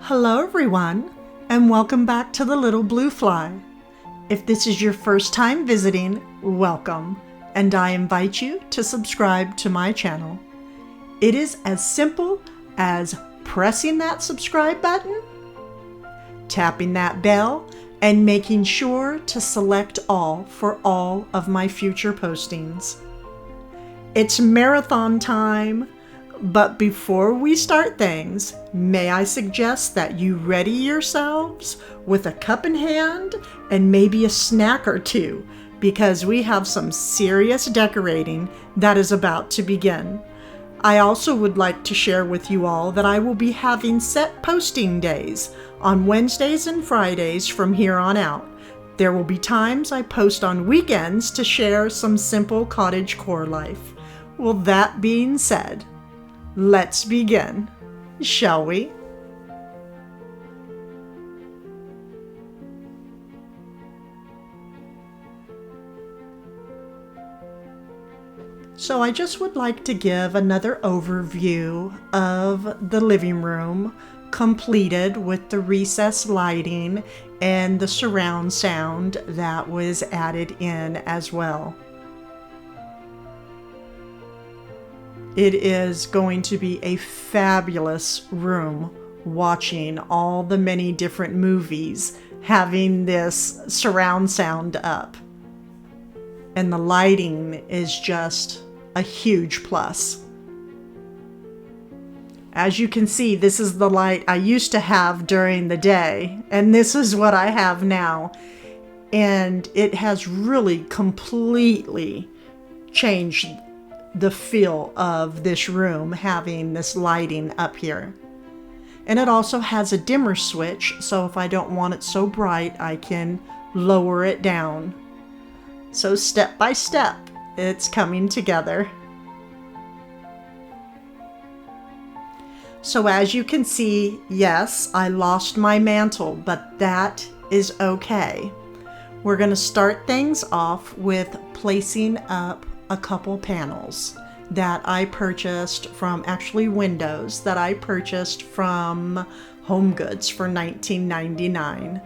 Hello everyone, and welcome back to the Little Blue Fly. If this is your first time visiting, welcome, and I invite you to subscribe to my channel. It is as simple as pressing that subscribe button, tapping that bell, and making sure to select all for all of my future postings. It's marathon time, but before we start things, may I suggest that you ready yourselves with a cup in hand and maybe a snack or two, because we have some serious decorating that is about to begin. I also would like to share with you all that I will be having set posting days on Wednesdays and Fridays from here on out. There will be times I post on weekends to share some simple cottagecore life. Well, that being said, let's begin, shall we? So I just would like to give another overview of the living room, completed with the recessed lighting and the surround sound that was added in as well. It is going to be a fabulous room watching all the many different movies, having this surround sound up. And the lighting is just a huge plus. As you can see, this is the light I used to have during the day, and this is what I have now. And it has really completely changed the feel of this room having this lighting up here. And it also has a dimmer switch, so if I don't want it so bright, I can lower it down. So step by step, it's coming together. So as you can see, yes, I lost my mantle, but that is okay. We're going to start things off with placing up a couple panels that I purchased from, actually windows that I purchased from Home Goods for $19.99.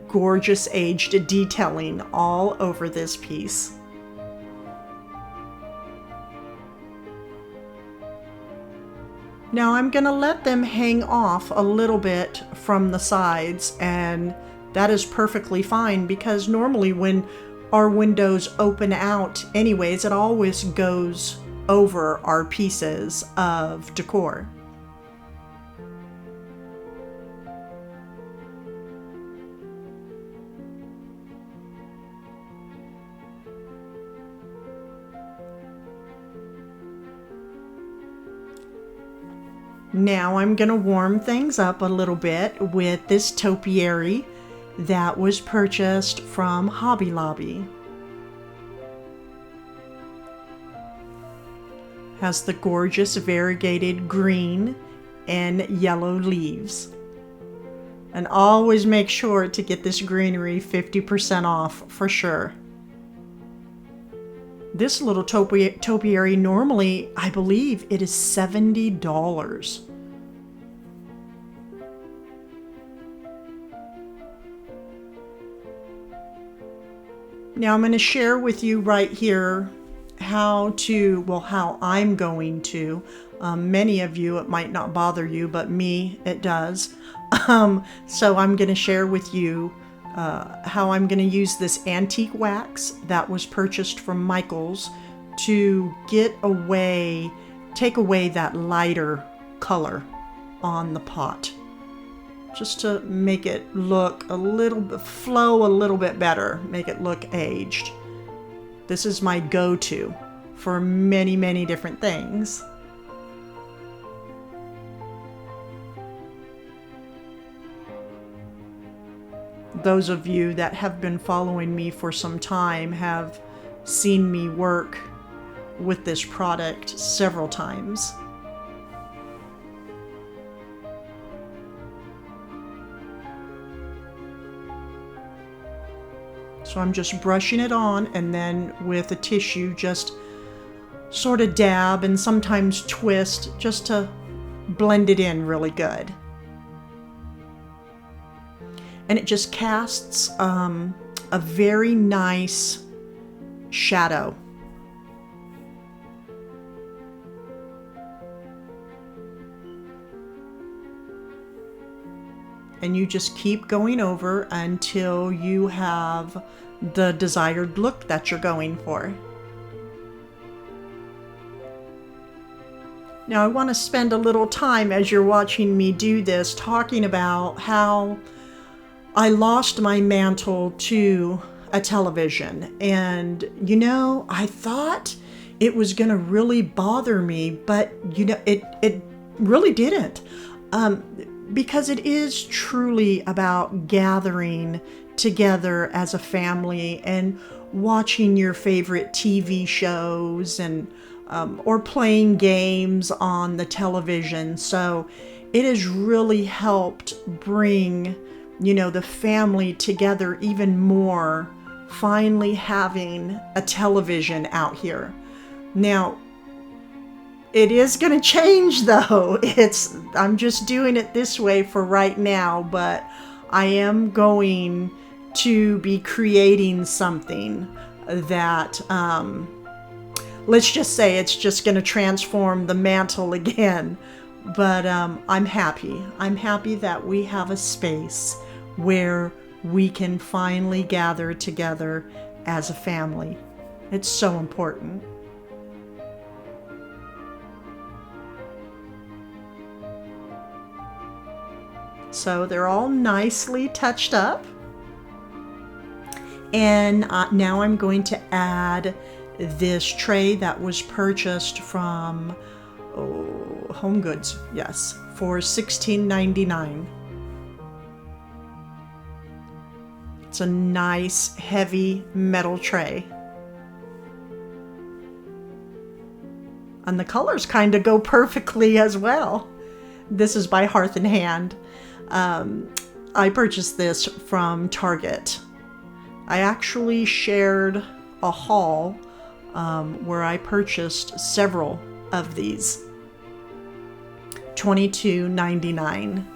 Gorgeous aged detailing all over this piece. Now I'm going to let them hang off a little bit from the sides, and that is perfectly fine because normally when our windows open out anyways, it always goes over our pieces of decor. Now I'm going to warm things up a little bit with this topiary that was purchased from Hobby Lobby. Has the gorgeous variegated green and yellow leaves. And always make sure to get this greenery 50% off for sure. This little topiary normally, I believe it is $70. Now I'm going to share with you right here how I'm going to. Many of you, it might not bother you, but me, it does. So I'm going to share with you how I'm going to use this antique wax that was purchased from Michael's to take away that lighter color on the pot, just to make it look flow a little bit better, make it look aged. This is my go-to for many, many different things. Those of you that have been following me for some time have seen me work with this product several times. So I'm just brushing it on, and then with a tissue just sort of dab and sometimes twist just to blended in really good. And it just casts a very nice shadow. And you just keep going over until you have the desired look that you're going for. Now I want to spend a little time as you're watching me do this talking about how I lost my mantle to a television. And I thought it was going to really bother me, but it really didn't. Because it is truly about gathering together as a family and watching your favorite TV shows and or playing games on the television. So it has really helped bring, the family together even more, finally having a television out here. Now, it is going to change though. I'm just doing it this way for right now, but I am going to be creating something that, let's just say it's just going to transform the mantle again. But I'm happy. I'm happy that we have a space where we can finally gather together as a family. It's so important. So they're all nicely touched up. And now I'm going to add this tray that was purchased from Home Goods, yes, for $16.99. It's a nice heavy metal tray. And the colors kind of go perfectly as well. This is by Hearth and Hand. I purchased this from Target. I actually shared a haul where I purchased several of these. $22.99.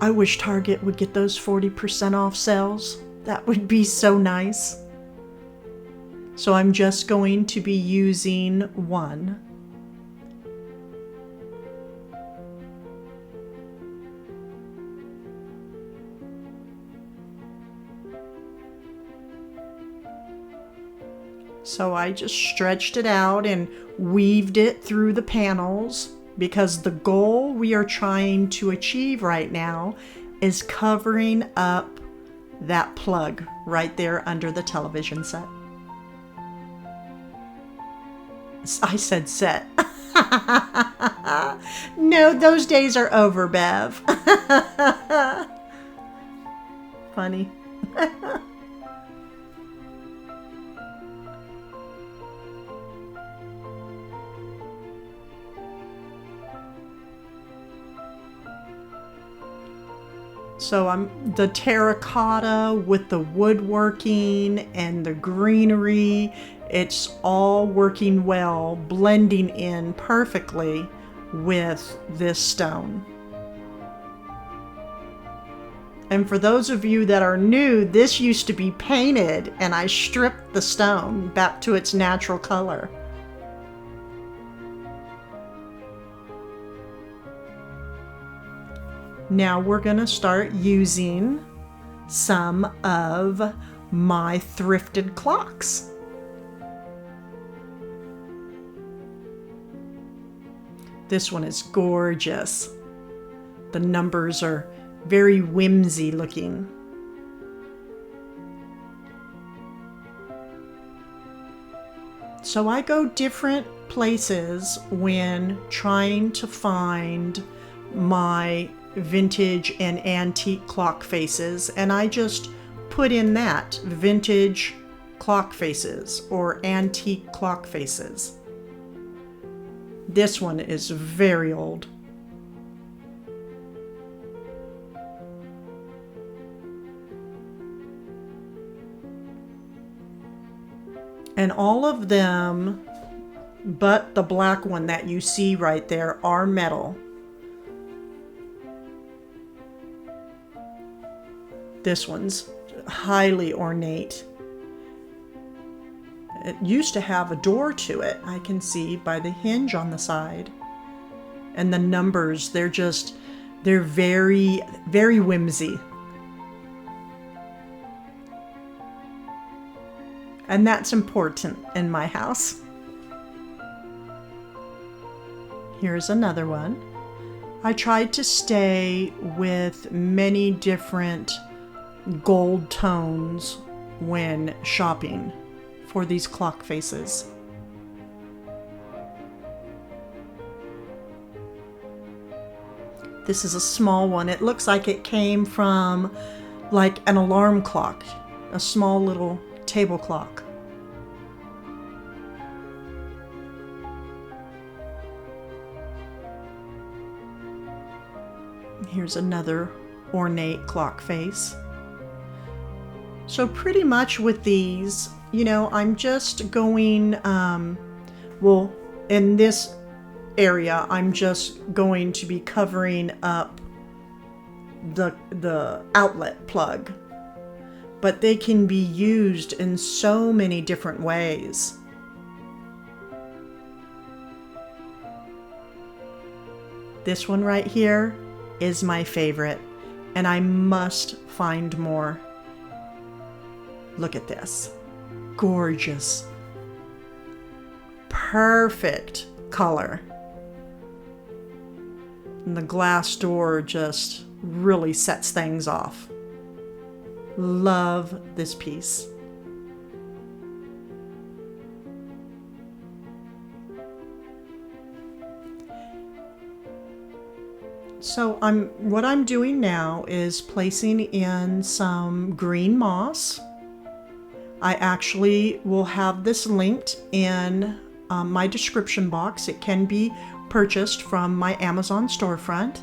I wish Target would get those 40% off sales. That would be so nice. So I'm just going to be using one. So I just stretched it out and weaved it through the panels, because the goal we are trying to achieve right now is covering up that plug right there under the television set. I said set. No, those days are over, Bev. Funny. So the terracotta with the woodworking and the greenery, it's all working well, blending in perfectly with this stone. And for those of you that are new, this used to be painted, and I stripped the stone back to its natural color. Now we're going to start using some of my thrifted clocks. This one is gorgeous. The numbers are very whimsy looking. So I go different places when trying to find my vintage and antique clock faces, and I just put in that vintage clock faces or antique clock faces. This one is very old. And all of them but the black one that you see right there are metal. This one's highly ornate. It used to have a door to it, I can see by the hinge on the side. And the numbers, they're very, very whimsy. And that's important in my house. Here's another one. I tried to stay with many different gold tones when shopping for these clock faces. This is a small one. It looks like it came from like an alarm clock, a small little table clock. Here's another ornate clock face. So pretty much with these, you know, I'm just going, well, in this area, I'm just going to be covering up the outlet plug. But they can be used in so many different ways. This one right here is my favorite, and I must find more. Look at this. Gorgeous. Perfect color. And the glass door just really sets things off. Love this piece. So what I'm doing now is placing in some green moss. I actually will have this linked in my description box. It can be purchased from my Amazon storefront.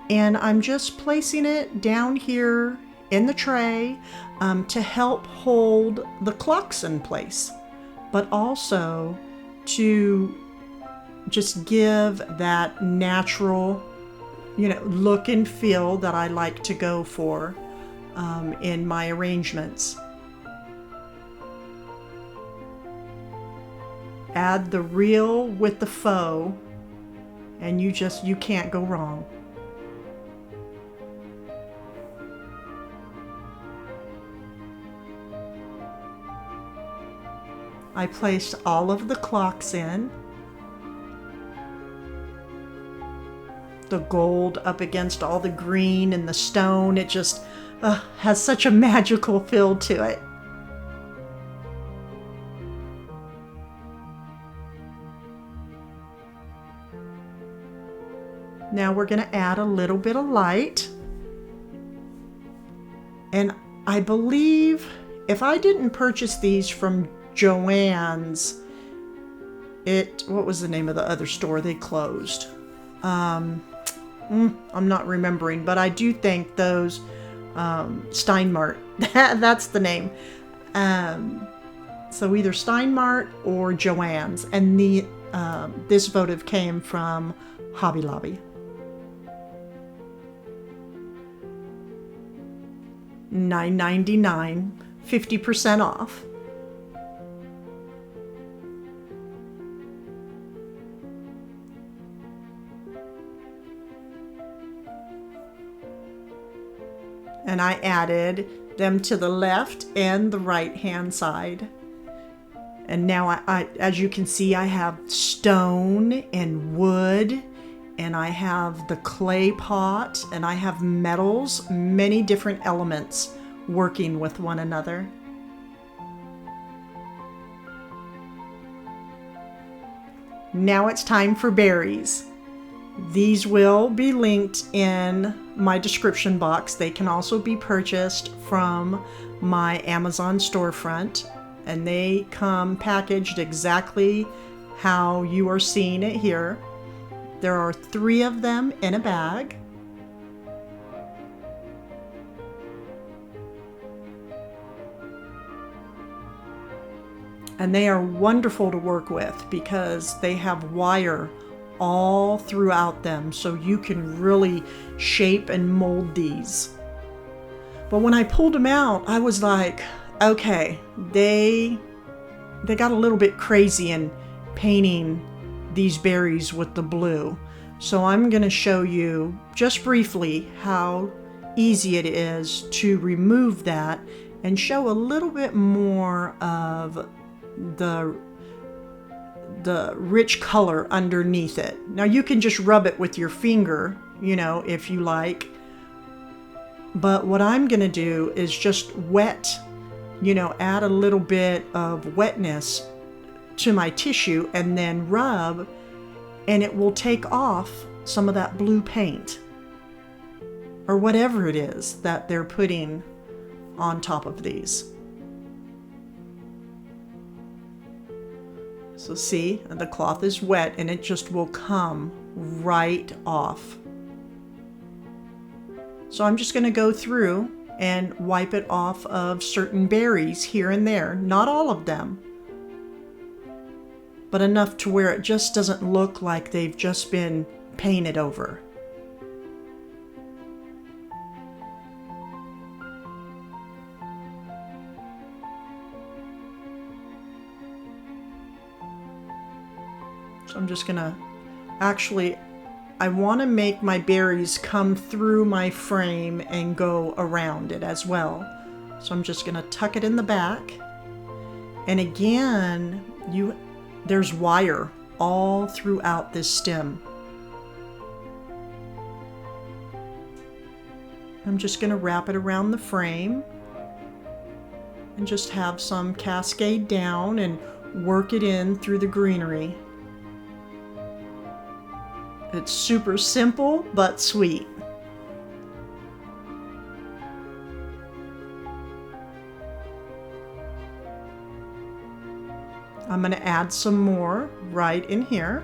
And I'm just placing it down here in the tray to help hold the clocks in place, but also to just give that natural, look and feel that I like to go for in my arrangements. Add the real with the faux, and you can't go wrong. I placed all of the clocks in. The gold up against all the green and the stone, it just has such a magical feel to it. Now we're going to add a little bit of light. And I believe if I didn't purchase these from Joann's, what was the name of the other store? They closed. I'm not remembering, but I do think those Steinmart, that's the name. So either Steinmart or Joann's, and this votive came from Hobby Lobby. $9.99, 50% off. And I added them to the left and the right hand side. And now I as you can see, I have stone and wood, and I have the clay pot, and I have metals, many different elements working with one another. Now it's time for berries. These will be linked in my description box. They can also be purchased from my Amazon storefront, and they come packaged exactly how you are seeing it here. There are 3 of them in a bag. And they are wonderful to work with because they have wire all throughout them, so you can really shape and mold these. But when I pulled them out, I was like, okay, they got a little bit crazy in painting these berries with the blue. So I'm going to show you just briefly how easy it is to remove that and show a little bit more of the rich color underneath it. Now you can just rub it with your finger, if you like. But what I'm going to do is just wet, add a little bit of wetness to my tissue and then rub, and it will take off some of that blue paint or whatever it is that they're putting on top of these. So see, the cloth is wet and it just will come right off. So I'm just going to go through and wipe it off of certain berries here and there. Not all of them, but enough to where it just doesn't look like they've just been painted over. So I'm just gonna, I want to make my berries come through my frame and go around it as well. So I'm just gonna tuck it in the back. And again, there's wire all throughout this stem. I'm just gonna wrap it around the frame and just have some cascade down and work it in through the greenery. It's super simple, but sweet. I'm going to add some more right in here.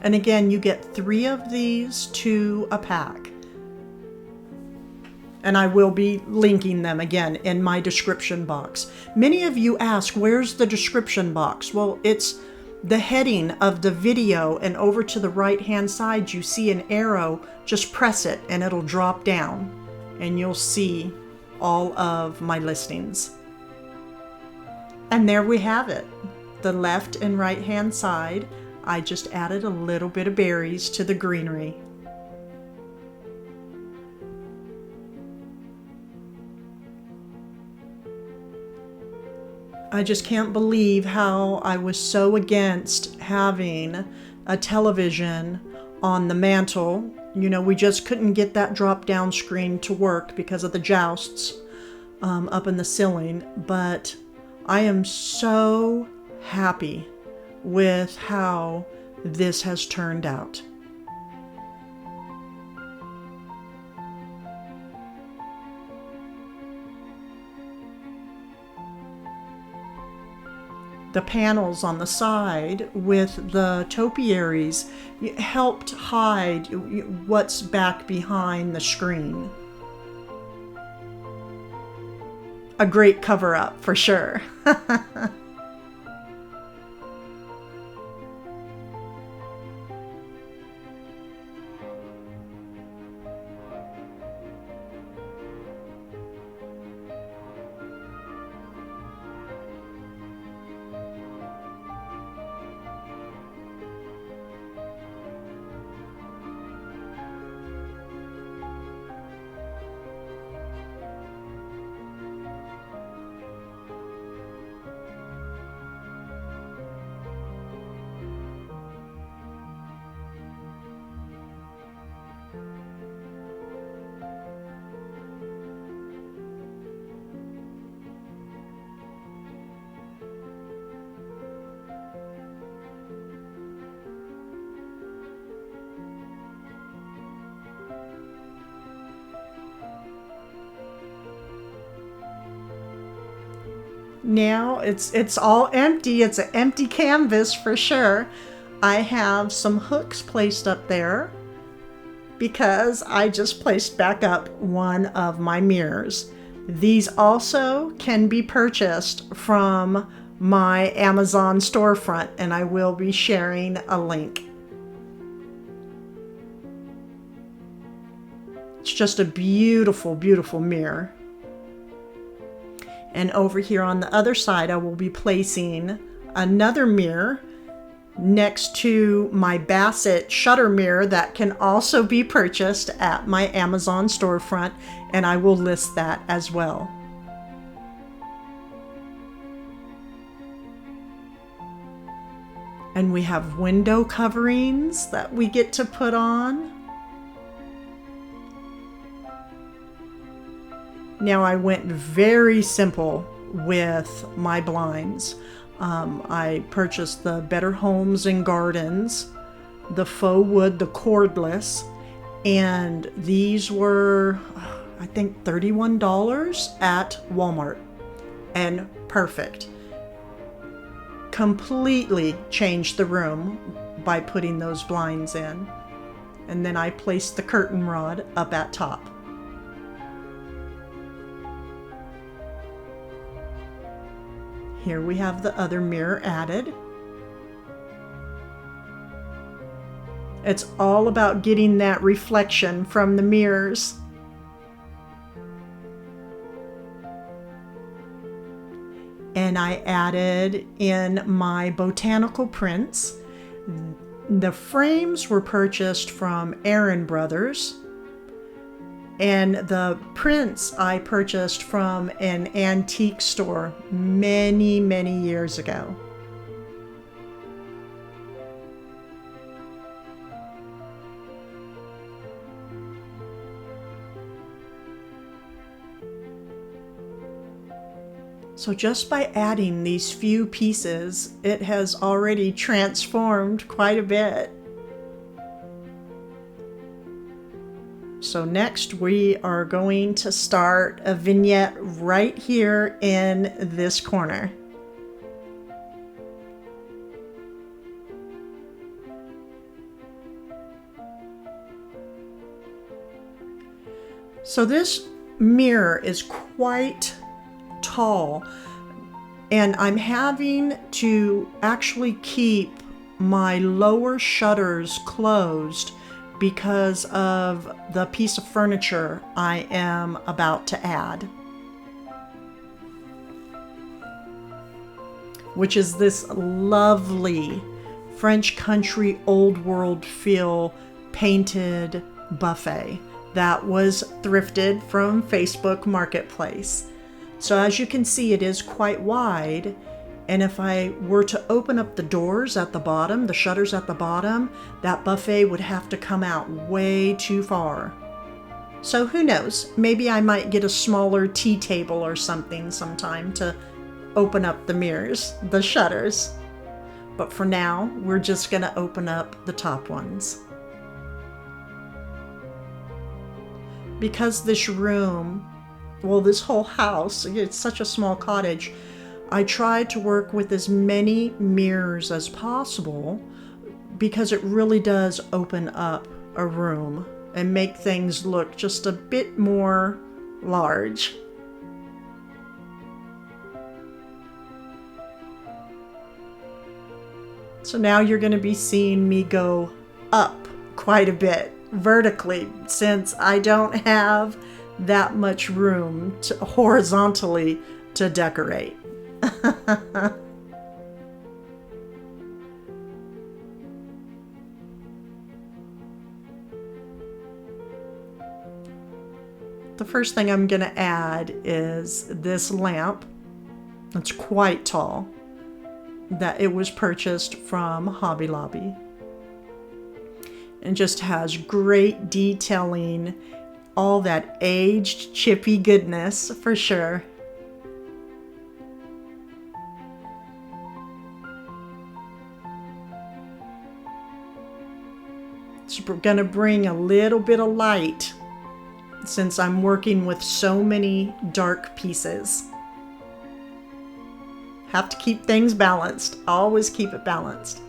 And again, you get 3 of these to a pack. And I will be linking them again in my description box. Many of you ask, where's the description box? Well, it's the heading of the video, and over to the right-hand side, you see an arrow. Just press it and it'll drop down and you'll see all of my listings. And there we have it. The left and right-hand side, I just added a little bit of berries to the greenery. I just can't believe how I was so against having a television on the mantle. We just couldn't get that drop-down screen to work because of the jousts up in the ceiling. But I am so happy with how this has turned out. The panels on the side with the topiaries helped hide what's back behind the screen. A great cover-up for sure. Now it's all empty. It's an empty canvas for sure. I have some hooks placed up there because I just placed back up one of my mirrors. These also can be purchased from my Amazon storefront, and I will be sharing a link. It's just a beautiful, beautiful mirror. And over here on the other side, I will be placing another mirror next to my Bassett shutter mirror that can also be purchased at my Amazon storefront, and I will list that as well. And we have window coverings that we get to put on. Now I went very simple with my blinds. I purchased the Better Homes and Gardens, the faux wood, the cordless, and these were, I think, $31 at Walmart, and perfect. Completely changed the room by putting those blinds in. And then I placed the curtain rod up at top. Here we have the other mirror added. It's all about getting that reflection from the mirrors. And I added in my botanical prints. The frames were purchased from Aaron Brothers, and the prints I purchased from an antique store many, many years ago. So just by adding these few pieces, it has already transformed quite a bit. So next we are going to start a vignette right here in this corner. So this mirror is quite tall, and I'm having to actually keep my lower shutters closed because of the piece of furniture I am about to add, which is this lovely French country old world feel painted buffet that was thrifted from Facebook Marketplace. So as you can see, it is quite wide, and if I were to open up the doors at the bottom, the shutters at the bottom, that buffet would have to come out way too far. So who knows, maybe I might get a smaller tea table or something sometime to open up the mirrors, the shutters. But for now, we're just gonna open up the top ones. Because this room, well, this whole house, it's such a small cottage, I tried to work with as many mirrors as possible because it really does open up a room and make things look just a bit more large. So now you're going to be seeing me go up quite a bit vertically since I don't have that much room horizontally to decorate. The first thing I'm going to add is this lamp. It's quite tall. That it was purchased from Hobby Lobby. And just has great detailing, all that aged, chippy goodness for sure. It's going to bring a little bit of light since I'm working with so many dark pieces. Have to keep things balanced. Always keep it balanced.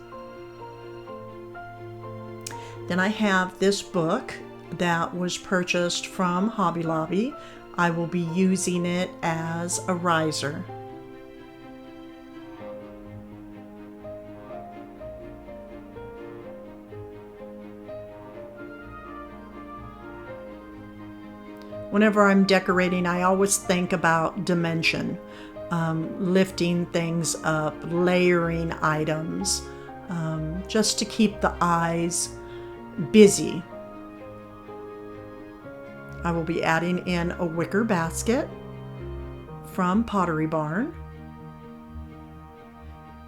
Then I have this book. that was purchased from Hobby Lobby. I will be using it as a riser. Whenever I'm decorating, I always think about dimension, lifting things up, layering items, just to keep the eyes busy. I will be adding in a wicker basket from Pottery Barn.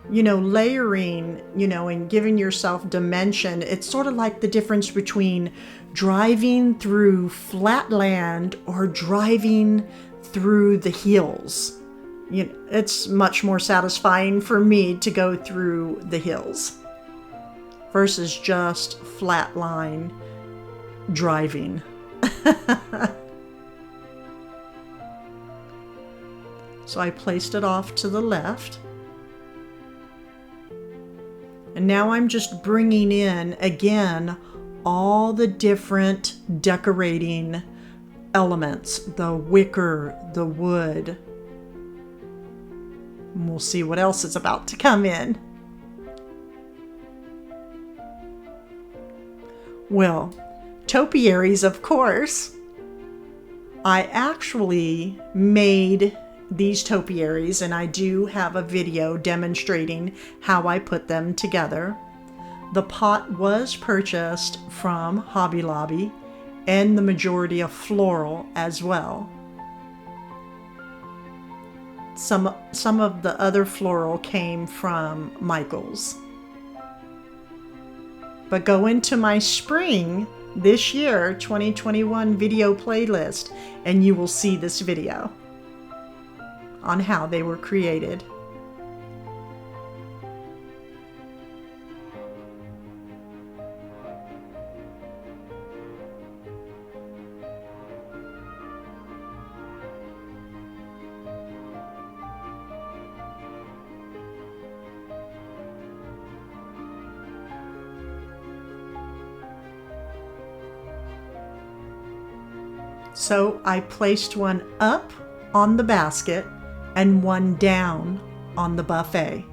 Layering, and giving yourself dimension, it's sort of like the difference between driving through flat land or driving through the hills. It's much more satisfying for me to go through the hills versus just flat line driving. So I placed it off to the left. And now I'm just bringing in, again, all the different decorating elements, the wicker, the wood. And we'll see what else is about to come in. Well, topiaries, of course. I actually made these topiaries, and I do have a video demonstrating how I put them together. The pot was purchased from Hobby Lobby, and the majority of floral as well. Some of the other floral came from Michael's. But go into my spring this year 2021 video playlist and you will see this video on how they were created. So I placed one up on the basket and one down on the buffet.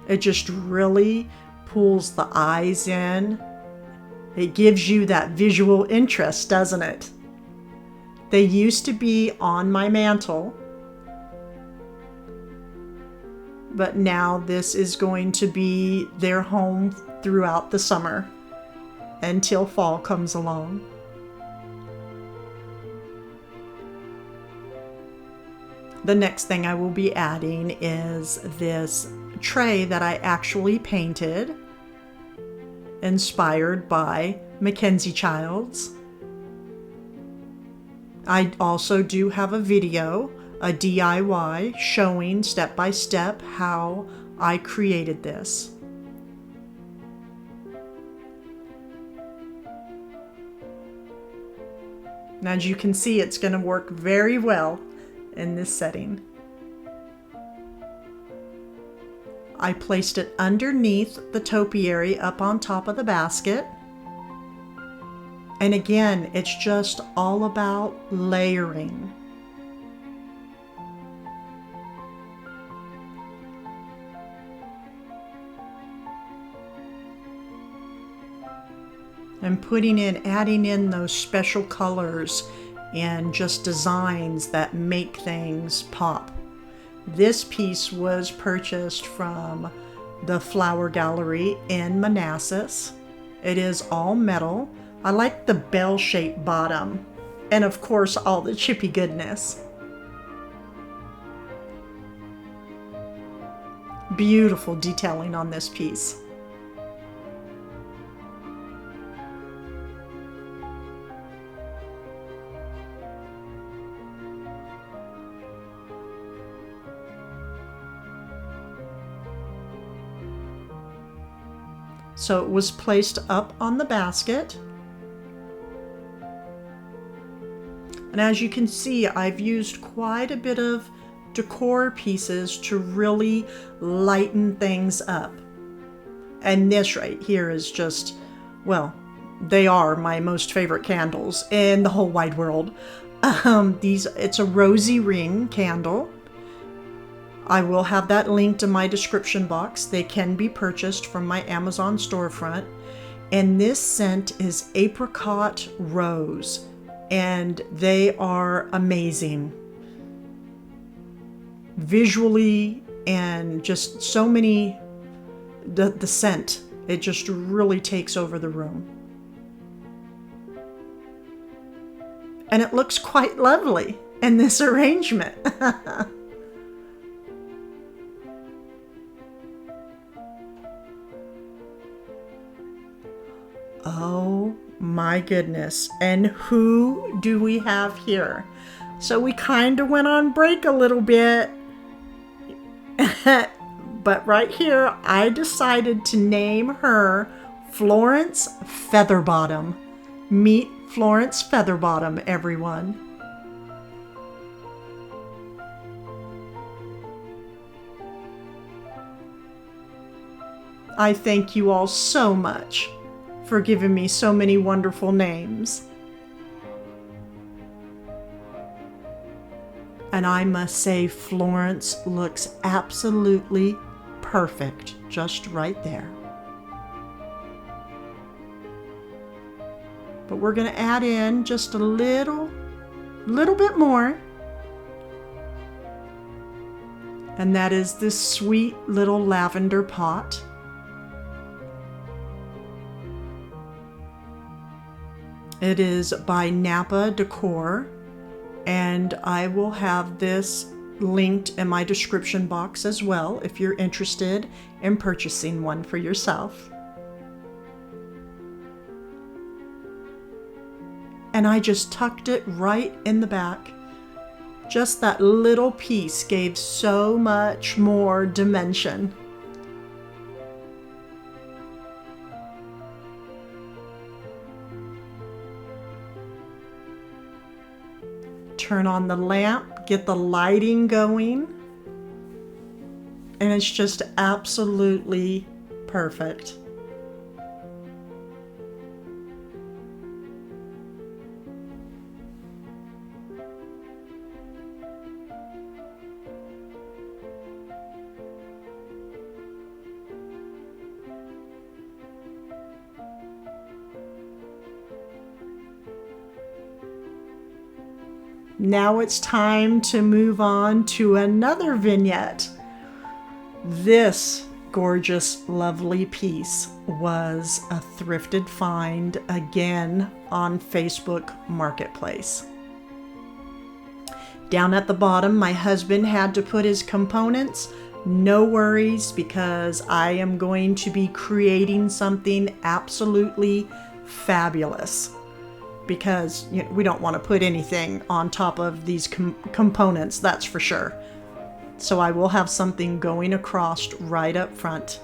It just really pulls the eyes in. It gives you that visual interest, doesn't it? They used to be on my mantle, but now this is going to be their home throughout the summer until fall comes along. The next thing I will be adding is this tray that I actually painted, inspired by Mackenzie Childs. I also do have a video, a DIY, showing step by step how I created this. And as you can see, it's going to work very well in this setting. I placed it underneath the topiary up on top of the basket. And again, it's just all about layering. And adding in those special colors and just designs that make things pop. This piece was purchased from the Flower Gallery in Manassas. It is all metal. I like the bell-shaped bottom, and of course all the chippy goodness. Beautiful detailing on this piece. So it was placed up on the basket. And as you can see, I've used quite a bit of decor pieces to really lighten things up. And this right here is just, well, they are my most favorite candles in the whole wide world. It's a Rosy ring candle. I will have that linked in my description box. They can be purchased from my Amazon storefront. And this scent is Apricot Rose, and they are amazing. Visually, and just so many, the scent, it just really takes over the room. And it looks quite lovely in this arrangement. Oh my goodness. And who do we have here? So we kind of went on break a little bit. But right here, I decided to name her Florence Featherbottom. Meet Florence Featherbottom, everyone. I thank you all so much for giving me so many wonderful names. And I must say, Florence looks absolutely perfect just right there. But we're going to add in just a little bit more. And that is this sweet little lavender pot. It is by Napa Decor, and I will have this linked in my description box as well if you're interested in purchasing one for yourself. And I just tucked it right in the back. Just that little piece gave so much more dimension. Turn on the lamp, get the lighting going, and it's just absolutely perfect. Now it's time to move on to another vignette. This gorgeous, lovely piece was a thrifted find again on Facebook Marketplace. Down at the bottom, my husband had to put his components. No worries, because I am going to be creating something absolutely fabulous. Because we don't want to put anything on top of these components, that's for sure. So I will have something going across right up front.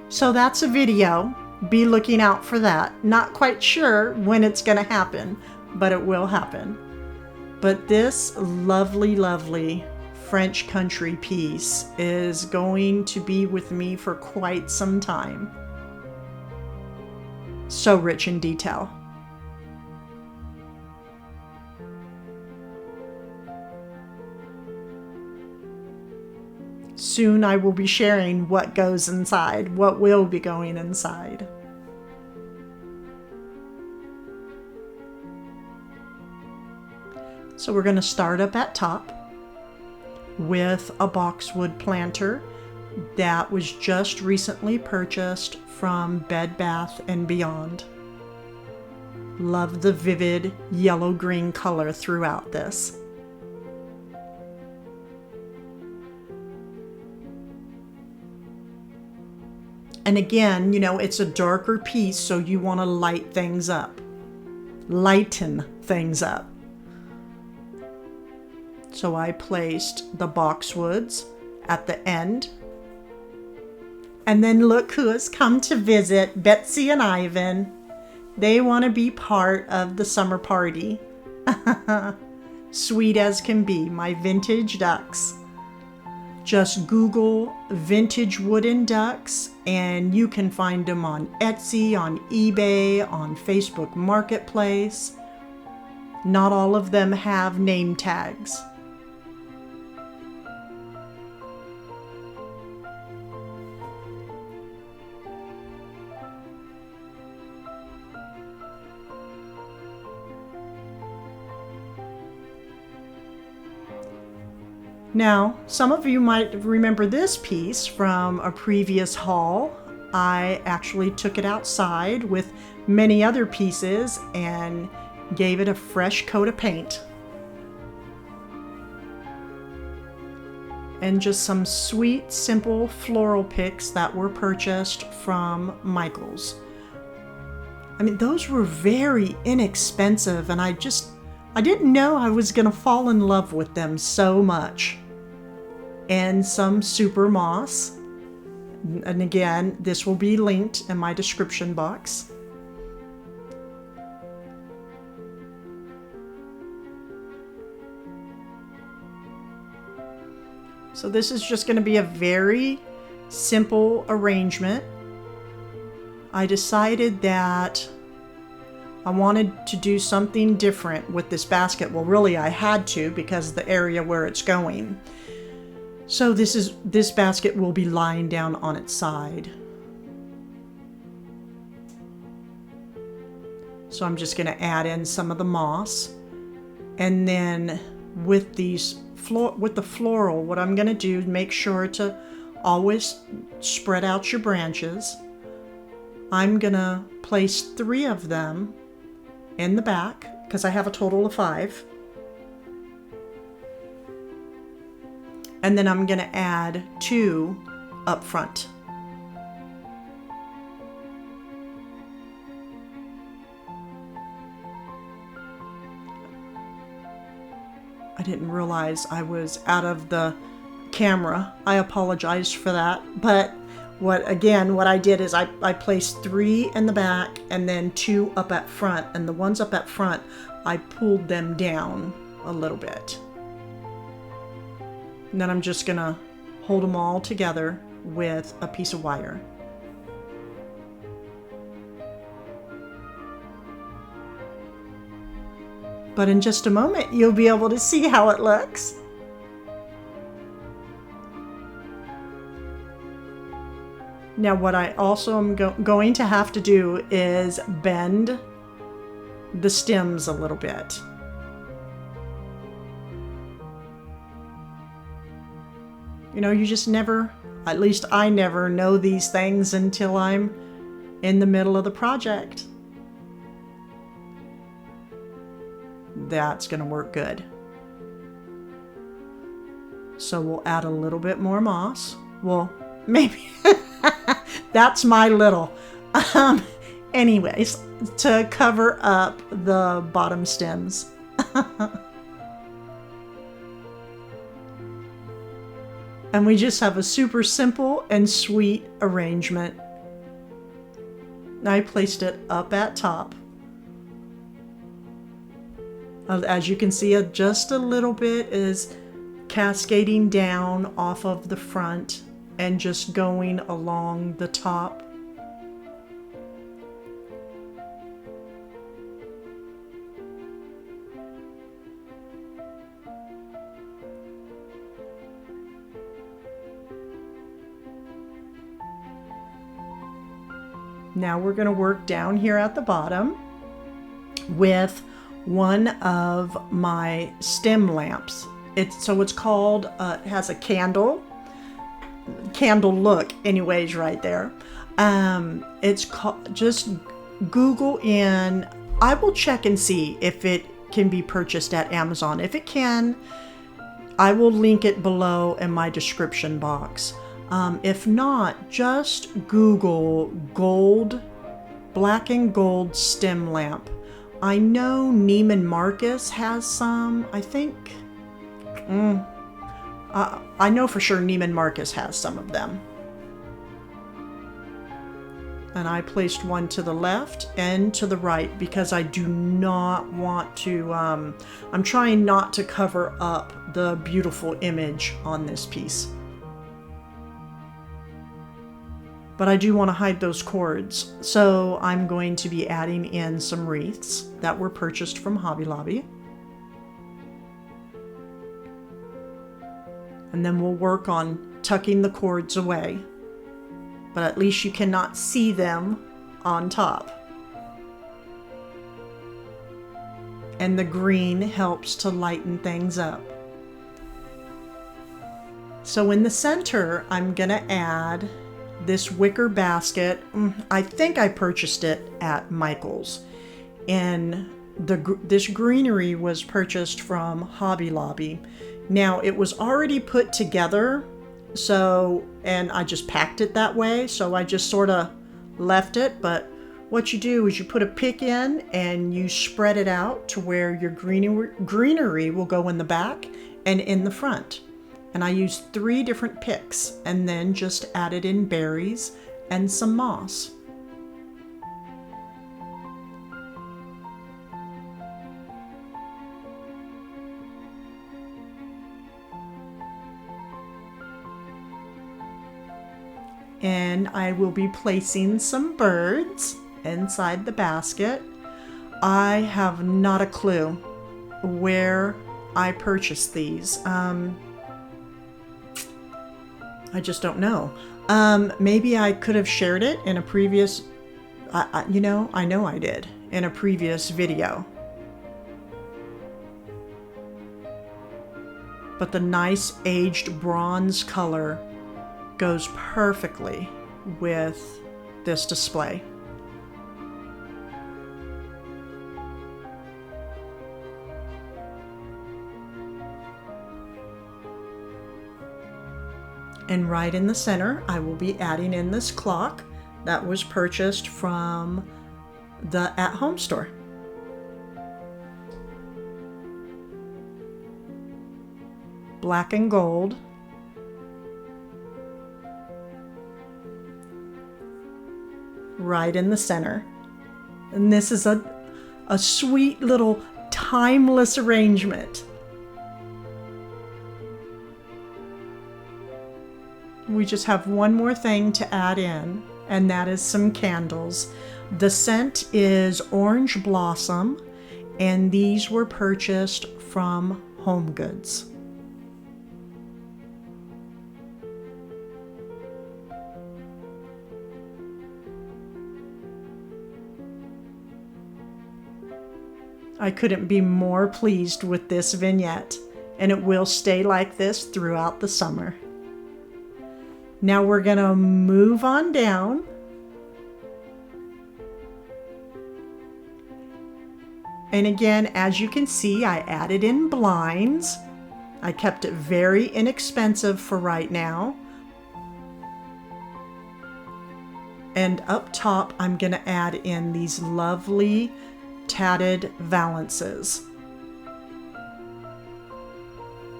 So that's a video. Be looking out for that. Not quite sure when it's going to happen, but it will happen. But this lovely, lovely French country piece is going to be with me for quite some time. So rich in detail. Soon I will be sharing what goes inside, what will be going inside. So we're going to start up at top with a boxwood planter that was just recently purchased from Bed Bath & Beyond. Love the vivid yellow-green color throughout this. And again, it's a darker piece, so you want to light things up. Lighten things up. So I placed the boxwoods at the end. And then look who has come to visit, Betsy and Ivan. They want to be part of the summer party. Sweet as can be, my vintage ducks. Just Google vintage wooden ducks and you can find them on Etsy, on eBay, on Facebook Marketplace. Not all of them have name tags. Now, some of you might remember this piece from a previous haul. I actually took it outside with many other pieces and gave it a fresh coat of paint. And just some sweet, simple floral picks that were purchased from Michael's. I mean, those were very inexpensive, and I didn't know I was going to fall in love with them so much. And some super moss. And again, this will be linked in my description box. So this is just going to be a very simple arrangement. I decided that I wanted to do something different with this basket. Well, really I had to because of the area where it's going. So this basket will be lying down on its side. So I'm just going to add in some of the moss. And then with the floral, what I'm going to do, make sure to always spread out your branches. I'm going to place 3 of them in the back because I have a total of 5. And then I'm going to add 2 up front. I didn't realize I was out of the camera. I apologize for that. But what I did is I placed 3 in the back and then 2 up at front. And the ones up at front, I pulled them down a little bit. And then I'm just going to hold them all together with a piece of wire. But in just a moment, you'll be able to see how it looks. Now, what I also am going to have to do is bend the stems a little bit. You know, you just never, at least I never know these things until I'm in the middle of the project. That's going to work good. So we'll add a little bit more moss. Well, maybe that's my little. Anyways, to cover up the bottom stems. And we just have a super simple and sweet arrangement. I placed it up at top. As you can see, just a little bit is cascading down off of the front and just going along the top. Now we're going to work down here at the bottom with one of my stem lamps. It's called, it has a candle look anyways right there. It's called, just Google in, I will check and see if it can be purchased at Amazon. If it can, I will link it below in my description box. If not, just Google black and gold stem lamp. I know Neiman Marcus has some, I think. I know for sure Neiman Marcus has some of them. And I placed one to the left and to the right because I do not want to, I'm trying not to cover up the beautiful image on this piece. but I do want to hide those cords. So I'm going to be adding in some wreaths that were purchased from Hobby Lobby. And then we'll work on tucking the cords away. But at least you cannot see them on top. And the green helps to lighten things up. So in the center, I'm gonna add this wicker basket. I think I purchased it at Michael's. And this greenery was purchased from Hobby Lobby. Now it was already put together, and I just packed it that way, so I just sort of left it. But what you do is you put a pick in and you spread it out to where your greenery will go in the back and in the front. And I used 3 different picks and then just added in berries and some moss. And I will be placing some birds inside the basket. I have not a clue where I purchased these. I just don't know. Maybe I could have shared it in a previous, I know I did, in a previous video. But the nice aged bronze color goes perfectly with this display. And right in the center, I will be adding in this clock that was purchased from the at-home store. Black and gold. Right in the center. And this is a sweet little timeless arrangement. We just have one more thing to add in, and that is some candles. The scent is Orange Blossom, and these were purchased from Home Goods. I couldn't be more pleased with this vignette, and it will stay like this throughout the summer. Now we're gonna move on down. And again, as you can see, I added in blinds. I kept it very inexpensive for right now. And up top, I'm gonna add in these lovely tatted valances.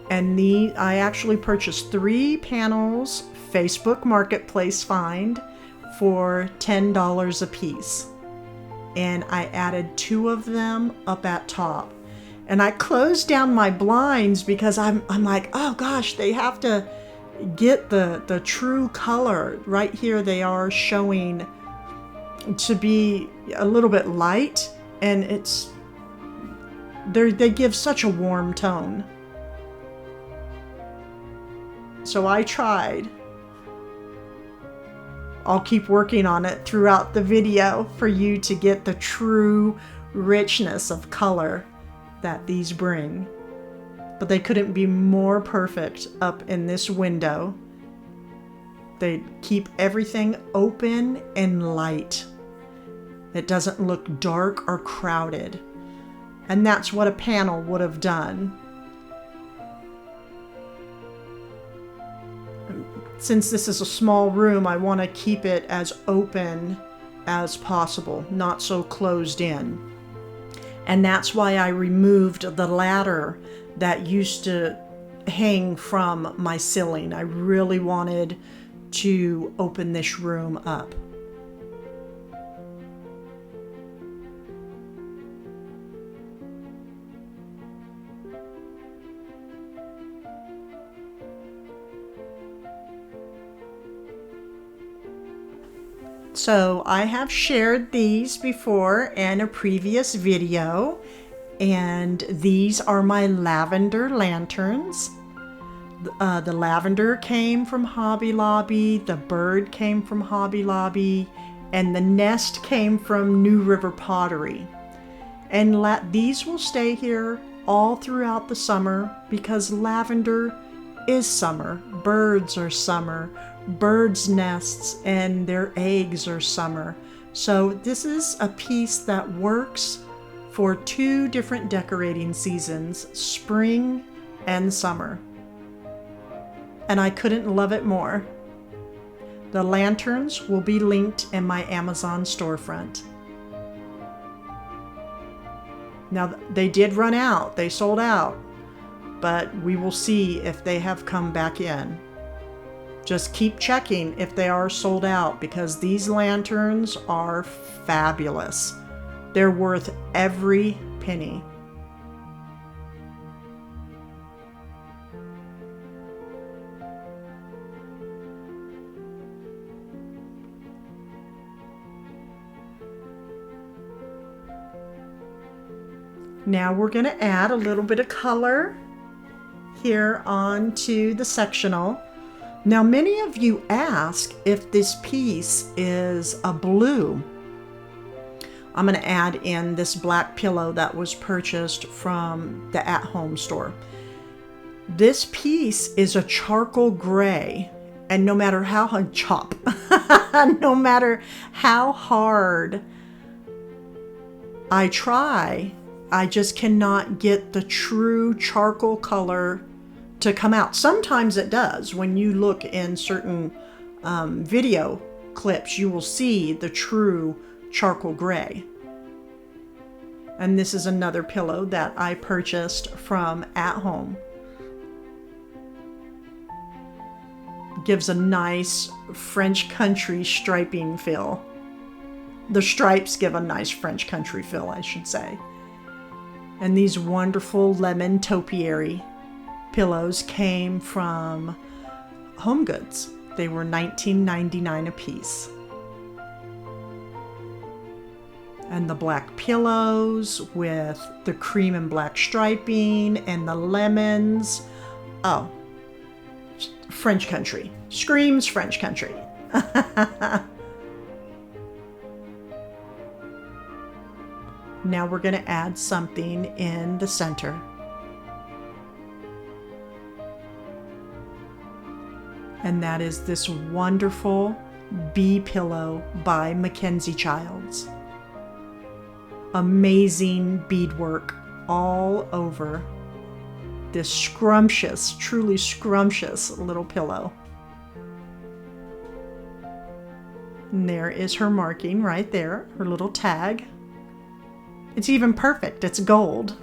And I actually purchased 3 panels, Facebook Marketplace find, for $10 a piece. And I added 2 of them up at top. And I closed down my blinds because I'm like, oh gosh, they have to get the true color. Right here they are showing to be a little bit light, and they give such a warm tone. So I tried. I'll keep working on it throughout the video for you to get the true richness of color that these bring. But they couldn't be more perfect up in this window. They keep everything open and light. It doesn't look dark or crowded. And that's what a panel would have done. Since this is a small room, I want to keep it as open as possible, not so closed in. And that's why I removed the ladder that used to hang from my ceiling. I really wanted to open this room up. So I have shared these before in a previous video, and these are my lavender lanterns. The lavender came from Hobby Lobby, the bird came from Hobby Lobby, and the nest came from New River Pottery. And these will stay here all throughout the summer because lavender is summer. Birds are summer. Birds' nests and their eggs are summer. So this is a piece that works for 2 different decorating seasons, spring and summer. And I couldn't love it more. The lanterns will be linked in my Amazon storefront. Now, they did run out. They sold out. But we will see if they have come back in. Just keep checking if they are sold out because these lanterns are fabulous. They're worth every penny. Now we're going to add a little bit of color here onto the sectional. Now many of you ask if this piece is a blue. I'm going to add in this black pillow that was purchased from the at-home store. This piece is a charcoal gray, and no matter how no matter how hard I try, I just cannot get the true charcoal color to come out. Sometimes it does. When you look in certain video clips, you will see the true charcoal gray. And this is another pillow that I purchased from At Home. Gives a nice French country striping feel. The stripes give a nice French country feel, I should say. And these wonderful lemon topiary pillows came from Home Goods. They were $19.99 a piece. And the black pillows with the cream and black striping and the lemons. Oh, French country. Screams French country. Now we're going to add something in the center. And that is this wonderful bee pillow by Mackenzie Childs. Amazing beadwork all over this scrumptious, truly scrumptious little pillow. And there is her marking right there, her little tag. It's even perfect. It's gold.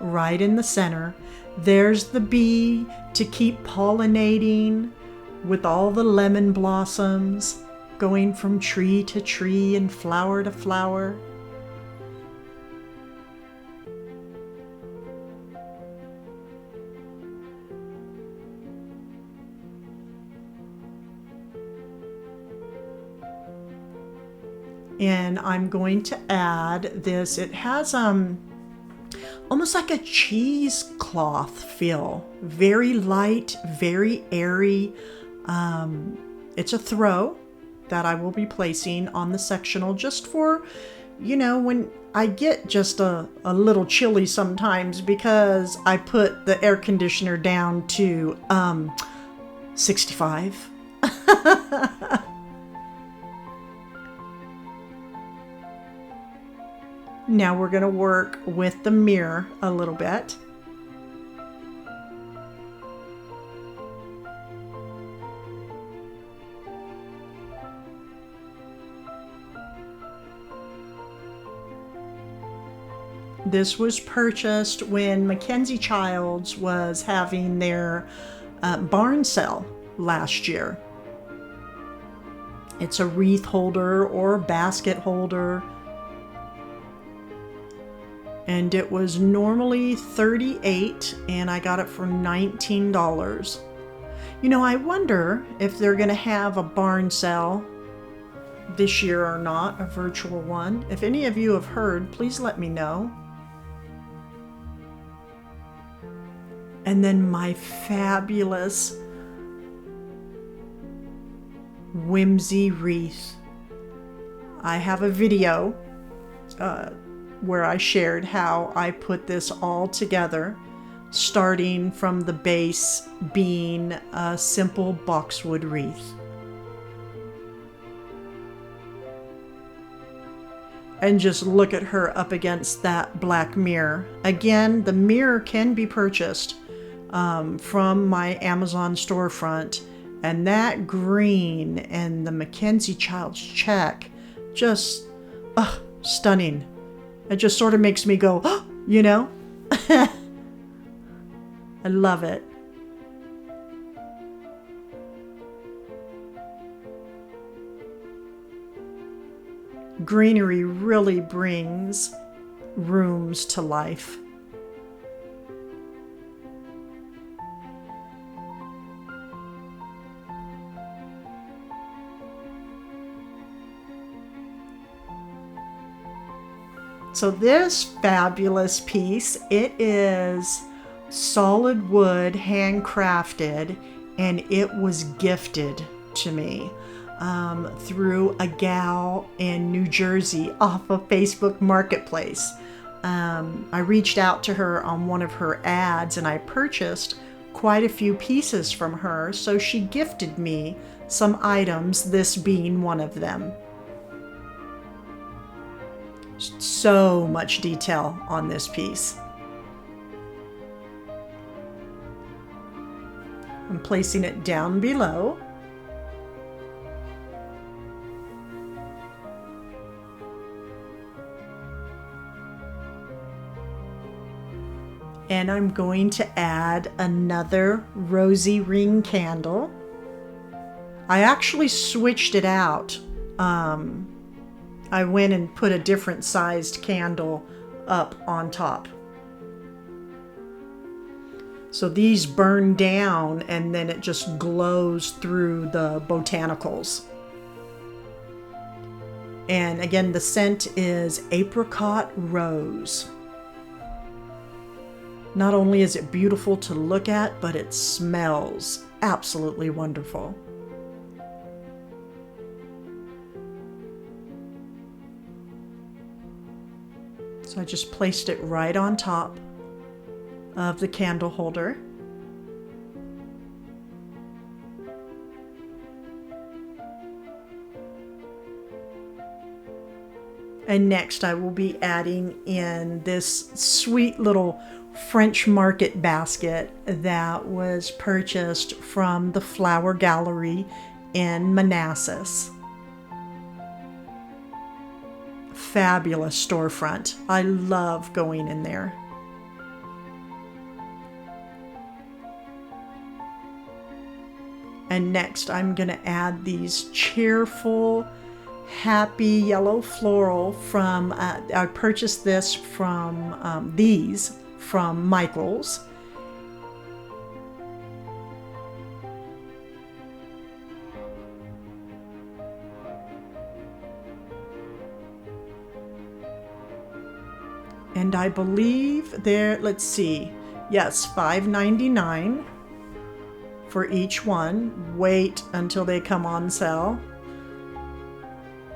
Right in the center, there's the bee to keep pollinating with all the lemon blossoms going from tree to tree and flower to flower. And I'm going to add this. It has almost like a cheesecloth feel. Very light, very airy. It's a throw that I will be placing on the sectional just for, you know, when I get just a little chilly sometimes because I put the air conditioner down to 65. Now we're going to work with the mirror a little bit. This was purchased when Mackenzie Childs was having their barn sale last year. It's a wreath holder or basket holder. and it was normally $38 and I got it for $19. You know, I wonder if they're going to have a barn sale this year or not, a virtual one. If any of you have heard, please let me know. And then my fabulous whimsy wreath. I have a video where I shared how I put this all together, starting from the base being a simple boxwood wreath. And just look at her up against that black mirror. Again, the mirror can be purchased from my Amazon storefront. And that green and the Mackenzie Child's check, just stunning. It just sort of makes me go, oh, you know? I love it. Greenery really brings rooms to life. So this fabulous piece, it is solid wood, handcrafted, and it was gifted to me through a gal in New Jersey off of Facebook Marketplace. I reached out to her on one of her ads and I purchased quite a few pieces from her, so she gifted me some items, this being one of them. So much detail on this piece. I'm placing it down below. And I'm going to add another Rosy ring candle. I actually switched it out. I went and put a different sized candle up on top. So these burn down and then it just glows through the botanicals. And again, the scent is apricot rose. Not only is it beautiful to look at, but it smells absolutely wonderful. So I just placed it right on top of the candle holder. And next I will be adding in this sweet little French market basket that was purchased from the Flower Gallery in Manassas. Fabulous storefront. I love going in there. And next I'm going to add these cheerful, happy yellow floral from, I purchased this from, these from Michael's. And I believe there, let's see, yes, $5.99 for each one. Wait until they come on sale.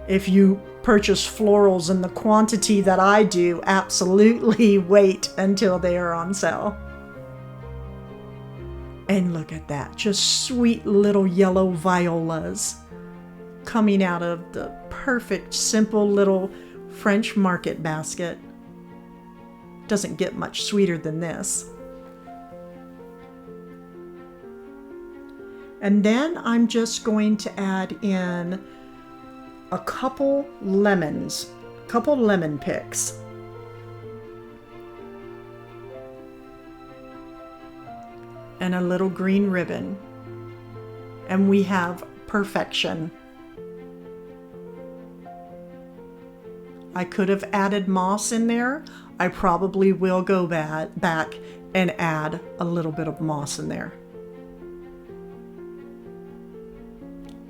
If you purchase florals in the quantity that I do, absolutely wait until they are on sale. And look at that, just sweet little yellow violas coming out of the perfect, simple little French market basket. Doesn't get much sweeter than this. And then I'm just going to add in a couple lemons, couple lemon picks. And a little green ribbon. And we have perfection. I could have added moss in there. I probably will go back and add a little bit of moss in there.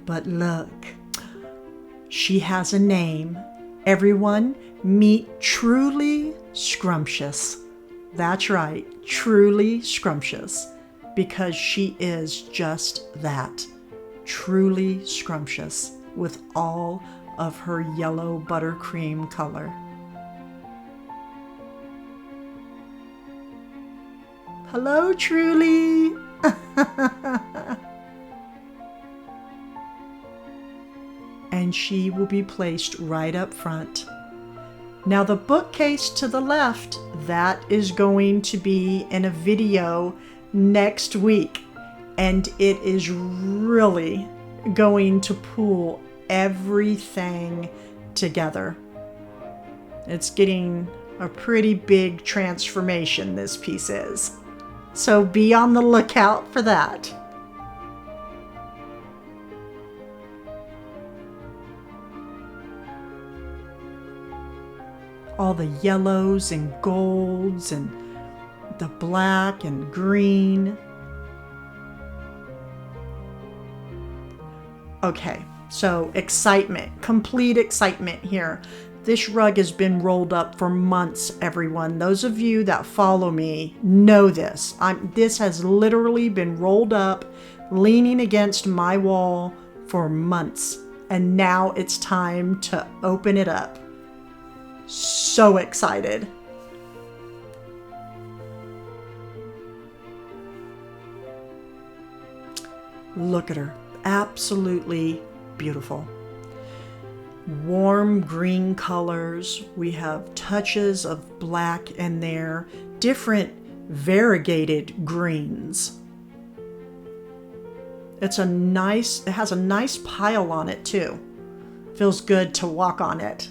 But look, she has a name. Everyone, meet Truly Scrumptious. That's right, Truly Scrumptious, because she is just that, truly scrumptious, with all of her yellow buttercream color. Hello, Truly. And she will be placed right up front. Now the bookcase to the left, that is going to be in a video next week, and it is really going to pull everything together. It's getting a pretty big transformation, this piece is. So be on the lookout for that. All the yellows and golds and the black and green. Okay, so excitement, complete excitement here. This rug has been rolled up for months, everyone. Those of you that follow me know this. This has literally been rolled up, leaning against my wall for months. And now it's time to open it up. So excited. Look at her. Absolutely beautiful. Warm green colors. We have touches of black in there. Different variegated greens. It has a nice pile on it too. Feels good to walk on it.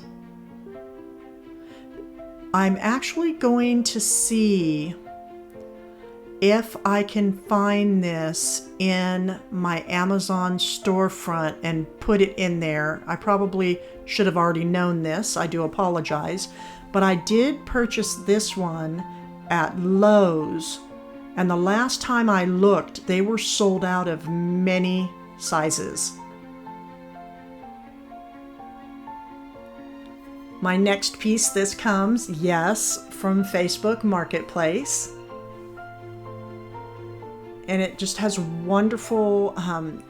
I'm actually going to see if I can find this in my Amazon storefront and put it in there. I probably should have already known this. I do apologize. But I did purchase this one at Lowe's. And the last time I looked, they were sold out of many sizes. My next piece, this comes, yes, from Facebook Marketplace. And it just has wonderful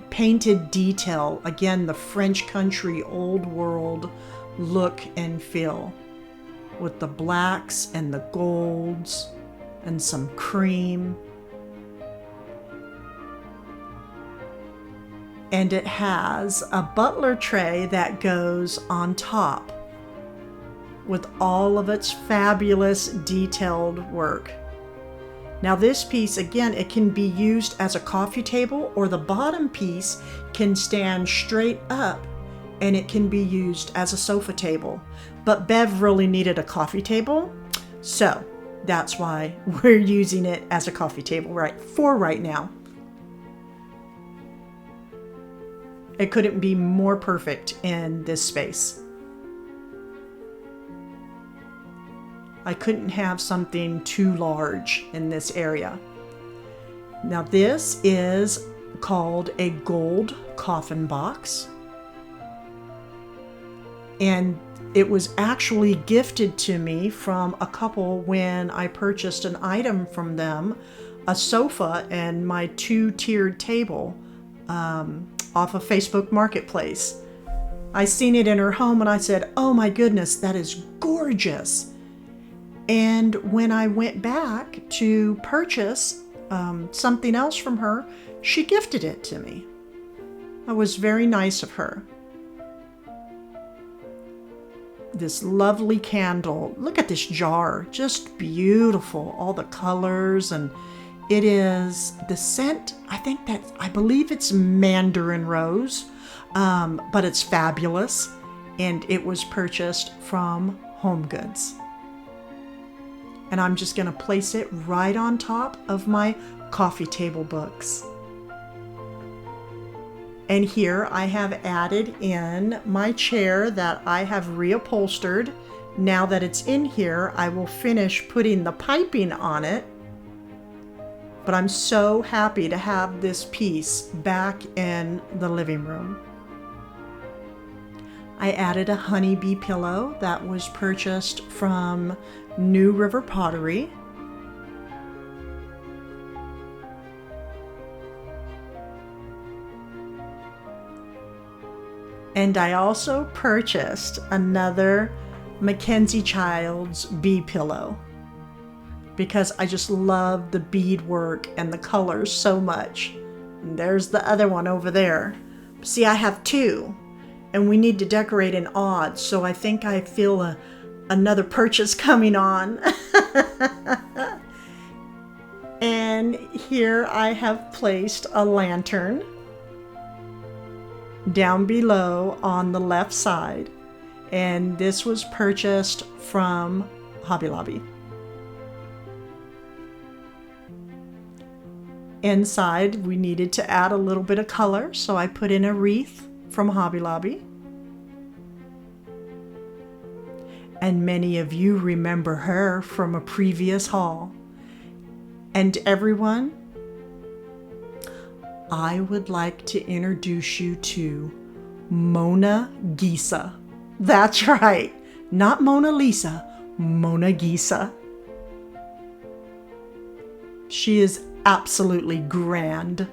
painted detail. Again, the French country, old world look and feel. With the blacks and the golds and some cream. And it has a butler tray that goes on top, with all of its fabulous detailed work. Now this piece, again, it can be used as a coffee table, or the bottom piece can stand straight up and it can be used as a sofa table. But Bev really needed a coffee table, so that's why we're using it as a coffee table right now. It couldn't be more perfect in this space. I couldn't have something too large in this area. Now this is called a gold coffin box. And it was actually gifted to me from a couple when I purchased an item from them, a sofa and my 2-tiered table off of Facebook Marketplace. I seen it in her home and I said, oh my goodness, that is gorgeous. And when I went back to purchase something else from her, she gifted it to me. That was very nice of her. This lovely candle. Look at this jar. Just beautiful. All the colors. And it is the scent. I believe it's mandarin rose. But it's fabulous. And it was purchased from Home Goods. And I'm just going to place it right on top of my coffee table books. And here I have added in my chair that I have reupholstered Now that it's in here, I will finish putting the piping on it. But I'm so happy to have this piece back in the living room. I added a honeybee pillow that was purchased from New River Pottery. And I also purchased another Mackenzie Childs bee pillow because I just love the beadwork and the colors so much. And there's the other one over there. See, I have two, and we need to decorate in odds, so I think I feel another purchase coming on. And here I have placed a lantern down below on the left side, and this was purchased from Hobby Lobby. Inside, we needed to add a little bit of color, so I put in a wreath from Hobby Lobby. And many of you remember her from a previous haul. And everyone, I would like to introduce you to Mona Gisa. That's right, not Mona Lisa, Mona Gisa. She is absolutely grand.